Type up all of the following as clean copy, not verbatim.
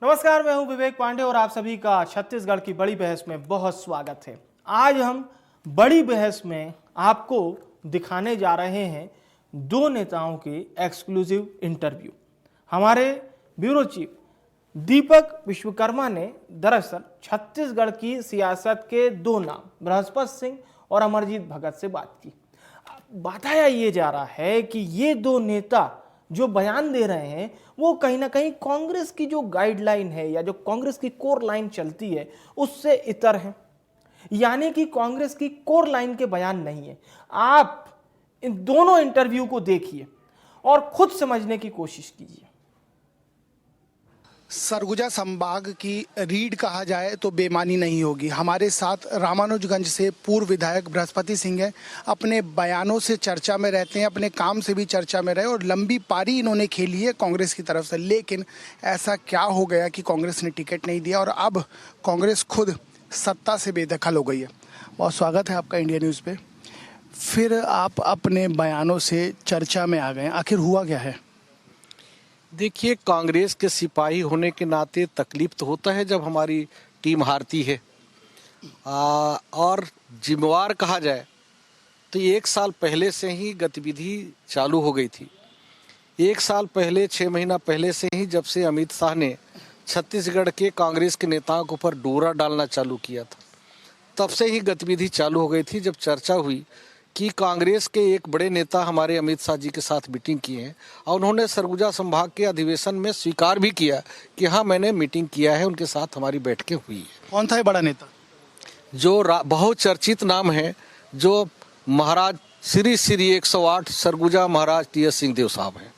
नमस्कार, मैं हूं विवेक पांडे और आप सभी का छत्तीसगढ़ की बड़ी बहस में बहुत स्वागत है। आज हम बड़ी बहस में आपको दिखाने जा रहे हैं दो नेताओं के एक्सक्लूसिव इंटरव्यू। हमारे ब्यूरो चीफ दीपक विश्वकर्मा ने दरअसल छत्तीसगढ़ की सियासत के दो नाम बृहस्पति सिंह और अमरजीत भगत से बात की। बताया ये जा रहा है कि ये दो नेता जो बयान दे रहे हैं वो कहीं ना कहीं कांग्रेस की जो गाइडलाइन है या जो कांग्रेस की कोर लाइन चलती है उससे इतर है, यानी कि कांग्रेस की कोर लाइन के बयान नहीं है। आप इन दोनों इंटरव्यू को देखिए और खुद समझने की कोशिश कीजिए। सरगुजा संभाग की रीढ़ कहा जाए तो बेमानी नहीं होगी। हमारे साथ रामानुजगंज से पूर्व विधायक बृहस्पति सिंह हैं। अपने बयानों से चर्चा में रहते हैं, अपने काम से भी चर्चा में रहे और लंबी पारी इन्होंने खेली है कांग्रेस की तरफ से। लेकिन ऐसा क्या हो गया कि कांग्रेस ने टिकट नहीं दिया और अब कांग्रेस खुद सत्ता से बेदखल हो गई है। बहुत स्वागत है आपका इंडिया न्यूज़ पे। फिर आप अपने बयानों से चर्चा में आ गए, आखिर हुआ क्या है? देखिए, कांग्रेस के सिपाही होने के नाते तकलीफ तो होता है जब हमारी टीम हारती है। और जिम्मेवार कहा जाए तो 1 साल पहले से ही गतिविधि चालू हो गई थी। 1 साल पहले, 6 महीना पहले से ही, जब से अमित शाह ने छत्तीसगढ़ के कांग्रेस के नेताओं के ऊपर डोरा डालना चालू किया था, तब से ही गतिविधि चालू हो गई थी। जब चर्चा हुई कि कांग्रेस के एक बड़े नेता हमारे अमित शाह जी के साथ मीटिंग किए हैं और उन्होंने सरगुजा संभाग के अधिवेशन में स्वीकार भी किया कि हाँ, मैंने मीटिंग किया है, उनके साथ हमारी बैठकें हुई है। कौन था ये बड़ा नेता? जो बहुत चर्चित नाम है, जो महाराज श्री 108 सरगुजा महाराज टी.एस. सिंहदेव साहब हैं,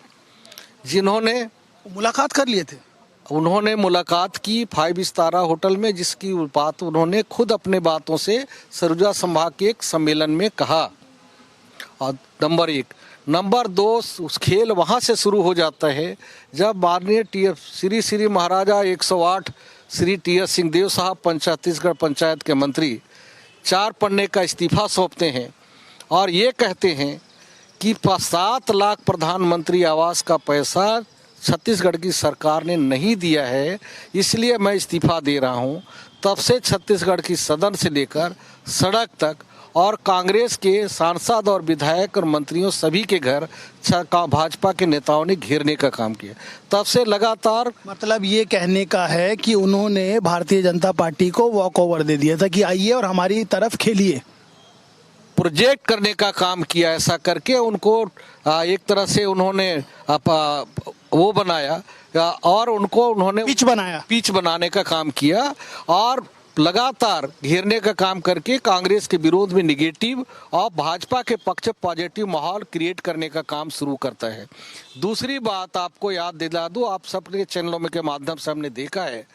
जिन्होंने मुलाकात कर लिए थे। उन्होंने मुलाकात की 5 सितारा होटल में, जिसकी बात उन्होंने खुद अपने बातों से सरगुजा संभाग के एक सम्मेलन में कहा। और नंबर 1, नंबर 2, उस खेल वहाँ से शुरू हो जाता है जब माननीय श्री महाराजा 108 श्री टी.एस. सिंहदेव साहब छत्तीसगढ़ पंचायत के मंत्री 4 पन्ने का इस्तीफा सौंपते हैं और ये कहते हैं कि 7 लाख प्रधानमंत्री आवास का पैसा छत्तीसगढ़ की सरकार ने नहीं दिया है, इसलिए मैं इस्तीफा दे रहा हूँ। तब से छत्तीसगढ़ की सदन से लेकर सड़क तक और कांग्रेस के सांसद और विधायक और मंत्रियों सभी के घर भाजपा के नेताओं ने घेरने का काम किया। तब से लगातार, मतलब ये कहने का है कि उन्होंने भारतीय जनता पार्टी को वॉक ओवर दे दिया था कि आइए और हमारी तरफ खेलिए, प्रोजेक्ट करने का काम किया। ऐसा करके उनको एक तरह से उन्होंने वो बनाया और उनको उन्होंने पिच बनाने का काम किया और लगातार घेरने का काम करके कांग्रेस के विरोध में निगेटिव और भाजपा के पक्ष पॉजिटिव माहौल क्रिएट करने का काम शुरू करता है। दूसरी बात आपको याद दिला दूं, आप सबके चैनलों में के माध्यम से हमने देखा है,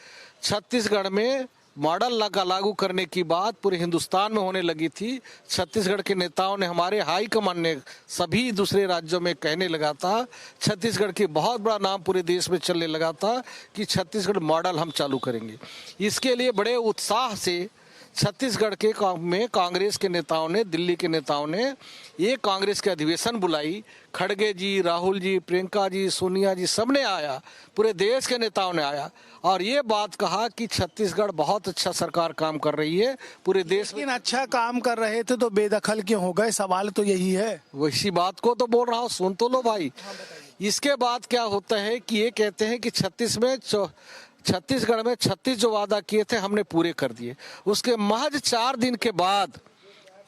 छत्तीसगढ़ में मॉडल लागू करने की बात पूरे हिंदुस्तान में होने लगी थी। छत्तीसगढ़ के नेताओं ने, हमारे हाई कमान ने सभी दूसरे राज्यों में कहने लगा था, छत्तीसगढ़ की बहुत बड़ा नाम पूरे देश में चलने लगा था कि छत्तीसगढ़ मॉडल हम चालू करेंगे। इसके लिए बड़े उत्साह से छत्तीसगढ़ के में कांग्रेस के नेताओं ने, दिल्ली के नेताओं ने ये कांग्रेस के अधिवेशन बुलाई। खड़गे जी, राहुल जी, प्रियंका जी, सोनिया जी, सब ने आया, पूरे देश के नेताओं ने आया और ये बात कहा कि छत्तीसगढ़ बहुत अच्छा सरकार काम कर रही है पूरे देश में। लेकिन अच्छा काम कर रहे थे तो बेदखल क्यों हो गए? सवाल तो यही है। वैसी बात को तो बोल रहा हूँ, सुन तो लो भाई। इसके बाद क्या होता है कि ये कहते हैं कि छत्तीसगढ़ में 36 जो वादा किए थे हमने पूरे कर दिए। उसके महज 4 दिन के बाद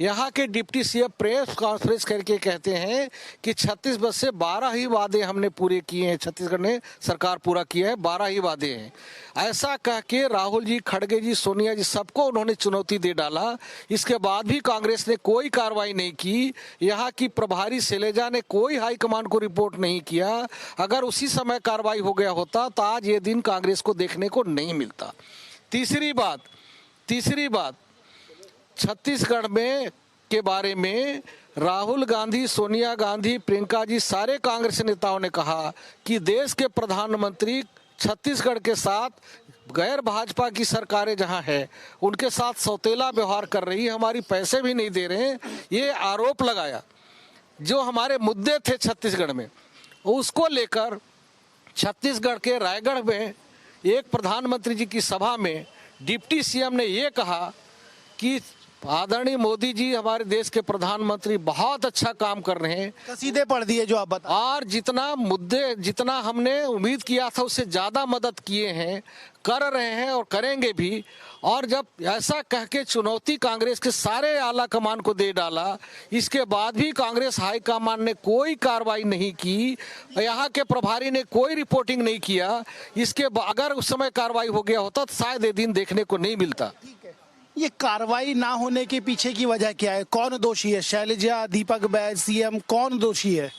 यहाँ के डिप्टी सीएम प्रेस कॉन्फ्रेंस करके कहते हैं कि 36 में से 12 ही वादे हमने पूरे किए हैं, छत्तीसगढ़ ने सरकार पूरा किया है, 12 ही वादे हैं। ऐसा कह के राहुल जी, खड़गे जी, सोनिया जी, सबको उन्होंने चुनौती दे डाला। इसके बाद भी कांग्रेस ने कोई कार्रवाई नहीं की। यहाँ की प्रभारी शैलजा ने कोई हाईकमान को रिपोर्ट नहीं किया। अगर उसी समय कार्रवाई हो गया होता तो आज ये दिन कांग्रेस को देखने को नहीं मिलता। तीसरी बात छत्तीसगढ़ में के बारे में राहुल गांधी, सोनिया गांधी, प्रियंका जी, सारे कांग्रेस नेताओं ने कहा कि देश के प्रधानमंत्री छत्तीसगढ़ के साथ गैर भाजपा की सरकारें जहां है उनके साथ सौतेला व्यवहार कर रही है, हमारी पैसे भी नहीं दे रहे हैं। ये आरोप लगाया। जो हमारे मुद्दे थे छत्तीसगढ़ में, उसको लेकर छत्तीसगढ़ के रायगढ़ में एक प्रधानमंत्री जी की सभा में डिप्टी सीएम ने ये कहा कि आदरणीय मोदी जी हमारे देश के प्रधानमंत्री बहुत अच्छा काम कर रहे हैं, कसीदे पढ़ दिए जो आप बता। और जितना हमने उम्मीद किया था उससे ज्यादा मदद किए हैं, कर रहे हैं और करेंगे भी। और जब ऐसा कह के चुनौती कांग्रेस के सारे आला कमान को दे डाला, इसके बाद भी कांग्रेस हाईकमान ने कोई कार्रवाई नहीं की, यहाँ के प्रभारी ने कोई रिपोर्टिंग नहीं किया। अगर उस समय कार्रवाई हो गया होता तो शायद ये दिन देखने को नहीं मिलता। ये कार्रवाई ना होने के पीछे की वजह क्या है? कौन दोषी है? शैलजा, दीपक बैज, सीएम, कौन दोषी है?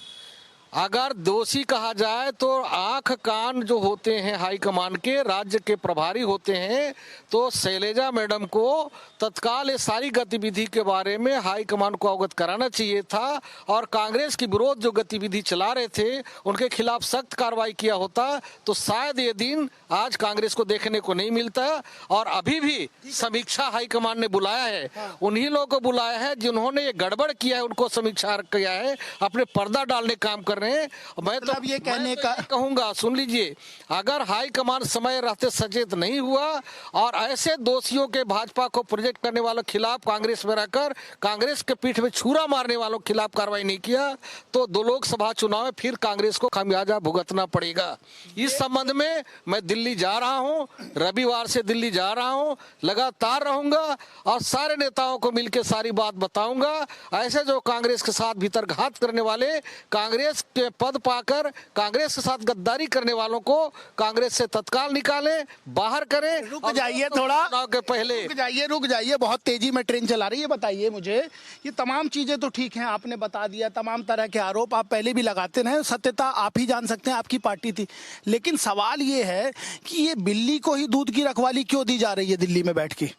अगर दोषी कहा जाए तो आंख कान जो होते हैं हाईकमान के, राज्य के प्रभारी होते हैं, तो शैलजा मैडम को तत्काल ये सारी गतिविधि के बारे में हाईकमान को अवगत कराना चाहिए था, और कांग्रेस के विरोध जो गतिविधि चला रहे थे उनके खिलाफ सख्त कार्रवाई किया होता तो शायद ये दिन आज कांग्रेस को देखने को नहीं मिलता। और अभी भी समीक्षा हाईकमान ने बुलाया है, उन्हीं लोगों को बुलाया है जिन्होंने ये गड़बड़ किया है, उनको समीक्षा किया है, अपने पर्दा डालने काम कर रहे हैं। मैं तो ये कहने का कहूंगा, सुन लीजिए, अगर हाईकमान समय रहते सचेत नहीं हुआ और ऐसे दोषियों के भाजपा को प्रोजेक्ट करने वालों के खिलाफ कांग्रेस में रहकर कांग्रेस के पीठ में छुरा मारने वालों के खिलाफ कार्रवाई नहीं किया तो 2 लोकसभा चुनाव में फिर कांग्रेस को खामियाजा भुगतना पड़ेगा। इस संबंध में मैं दिल्ली जा रहा हूं, रविवार से दिल्ली जा रहा हूं, लगातार रहूंगा और सारे नेताओं को मिलकर सारी बात बताऊंगा। ऐसे जो कांग्रेस के साथ भीतर घात करने वाले, कांग्रेस के पद पाकर कांग्रेस के साथ गद्दारी करने वालों को कांग्रेस से तत्काल निकालें, बाहर करें। रुक जाइए थोड़ा, चुनाव के पहले रुक जाइए, बहुत तेजी में ट्रेन चला रही है। बताइए मुझे, ये तमाम चीजें तो ठीक हैं, आपने बता दिया, तमाम तरह के आरोप आप पहले भी लगाते रहे, सत्यता आप ही जान सकते हैं, आपकी पार्टी थी। लेकिन सवाल ये है कि ये बिल्ली को ही दूध की रखवाली क्यों दी जा रही है दिल्ली में बैठ के?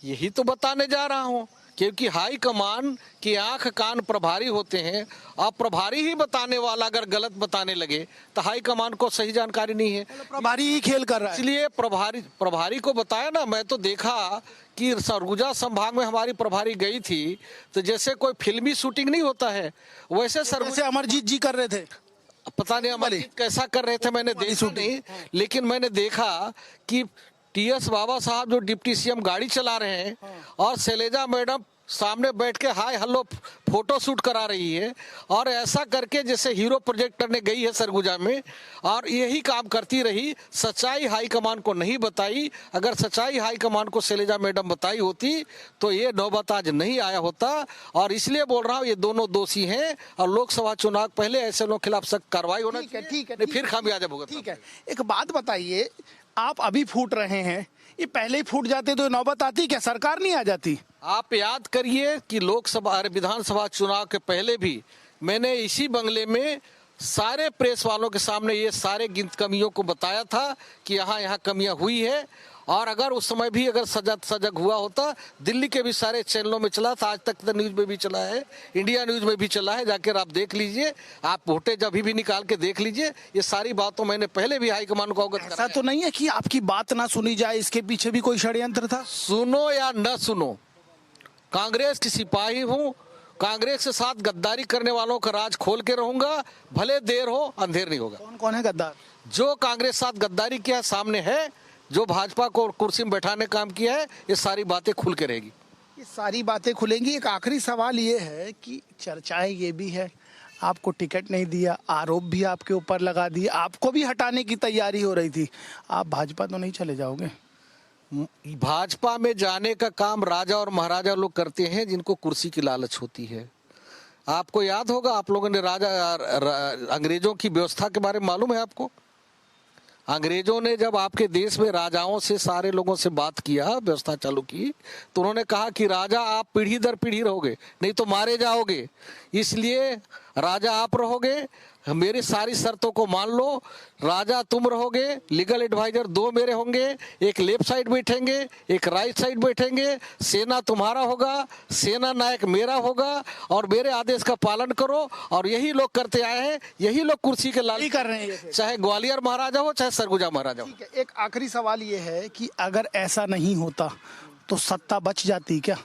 यही तो बताने जा रहा हूं, क्योंकि हाईकमान की आंख कान प्रभारी होते हैं। अब प्रभारी ही बताने वाला अगर गलत बताने लगे तो हाईकमान को सही जानकारी नहीं है, प्रभारी ही खेल कर रहा है। इसलिए प्रभारी को बताया ना। मैं तो देखा कि सरगुजा संभाग में हमारी प्रभारी गई थी तो जैसे कोई फिल्मी शूटिंग नहीं होता है वैसे सरगुजा अमरजीत जी कर रहे थे। पता नहीं अमरजीत कैसा कर रहे थे, मैंने देखा नहीं, लेकिन मैंने देखा कि टीएस बाबा साहब जो डिप्टी सीएम गाड़ी चला रहे हैं और शैलजा मैडम सामने बैठ के हाय हेलो फोटो शूट करा रही है, और ऐसा करके जैसे हीरो प्रोजेक्ट करने गई है सरगुजा में, और यही काम करती रही। सच्चाई हाईकमान को नहीं बताई। अगर सच्चाई हाईकमान को शैलजा मैडम बताई होती तो ये नौबत आज नहीं आया होता। और इसलिए बोल रहा हूँ ये दोनों दोषी हैं और लोकसभा चुनाव पहले ऐसे लोगों के खिलाफ सख्त कार्रवाई होना चाहिए। ठीक है, फिर खामियाजा भुगतना। ठीक है, एक बात बताइए, आप अभी फूट रहे हैं, ये पहले ही फूट जाते तो नौबत आती क्या? सरकार नहीं आ जाती? आप याद करिए कि लोकसभा विधानसभा चुनाव के पहले भी मैंने इसी बंगले में सारे प्रेस वालों के सामने ये सारे कमियों को बताया था कि यहाँ कमियां हुई है। और अगर उस समय भी अगर सजग हुआ होता, दिल्ली के भी सारे चैनलों में चला था, आज तक न्यूज में भी चला है, इंडिया न्यूज में भी चला है, जाकर आप देख लीजिए, आप फुटेज अभी भी निकाल के देख लीजिए। ये सारी बातों मैंने पहले भी हाईकमान को अवगत कराया। ऐसा तो नहीं है कि आपकी बात ना सुनी जाए, इसके पीछे भी कोई षड्यंत्र था? सुनो या न सुनो, कांग्रेस की सिपाही हूँ, कांग्रेस के साथ गद्दारी करने वालों का राज खोल के रहूंगा, भले देर हो अंधेर नहीं होगा। कौन कौन है गद्दार? जो कांग्रेस साथ गद्दारी किया सामने है, जो भाजपा को कुर्सी में बैठाने काम किया है, ये सारी बातें खुल के रहेगी। ये सारी बातें खुलेंगी। एक आखिरी सवाल ये है कि चर्चाएं ये भी है, आपको टिकट नहीं दिया, आरोप भी आपके ऊपर लगा दिए, आपको भी हटाने की तैयारी हो रही थी, आप भाजपा तो नहीं चले जाओगे? भाजपा में जाने का काम राजा और महाराजा लोग करते हैं जिनको कुर्सी की लालच होती है। आपको याद होगा, आप लोगों ने अंग्रेजों की व्यवस्था के बारे में मालूम है आपको? अंग्रेजों ने जब आपके देश में राजाओं से सारे लोगों से बात किया, व्यवस्था चालू की, तो उन्होंने कहा कि राजा आप पीढ़ी दर पीढ़ी रहोगे, नहीं तो मारे जाओगे, इसलिए राजा आप रहोगे, मेरी सारी शर्तों को मान लो, राजा तुम रहोगे, लीगल एडवाइजर 2 मेरे होंगे, एक लेफ्ट साइड बैठेंगे, एक राइट साइड बैठेंगे, सेना तुम्हारा होगा, सेना नायक मेरा होगा, और मेरे आदेश का पालन करो। और यही लोग करते आए हैं, यही लोग कुर्सी के लालच कर रहे हैं, चाहे ग्वालियर महाराजा हो चाहे सरगुजा महाराजा हो। एक आखिरी सवाल ये है कि अगर ऐसा नहीं होता तो सत्ता बच जाती क्या?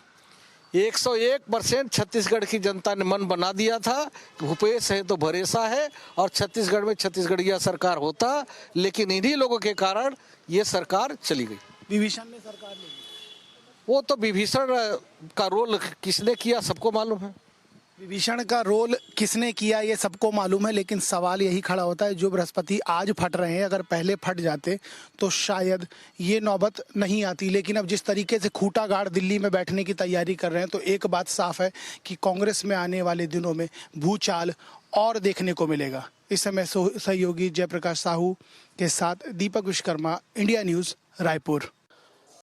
101% छत्तीसगढ़ की जनता ने मन बना दिया था कि भूपेश है तो भरोसा है और छत्तीसगढ़ में छत्तीसगढ़िया सरकार होता, लेकिन इन्हीं लोगों के कारण ये सरकार चली गई। विभीषण ने सरकार ली। वो तो विभीषण का रोल किसने किया सबको मालूम है। विभीषण का रोल किसने किया ये सबको मालूम है, लेकिन सवाल यही खड़ा होता है जो बृहस्पति आज फट रहे हैं, अगर पहले फट जाते तो शायद ये नौबत नहीं आती। लेकिन अब जिस तरीके से खूंटा गाड़ दिल्ली में बैठने की तैयारी कर रहे हैं, तो एक बात साफ है कि कांग्रेस में आने वाले दिनों में भूचाल और देखने को मिलेगा। इस समय सहयोगी जयप्रकाश साहू के साथ दीपक विश्वकर्मा, इंडिया न्यूज़, रायपुर।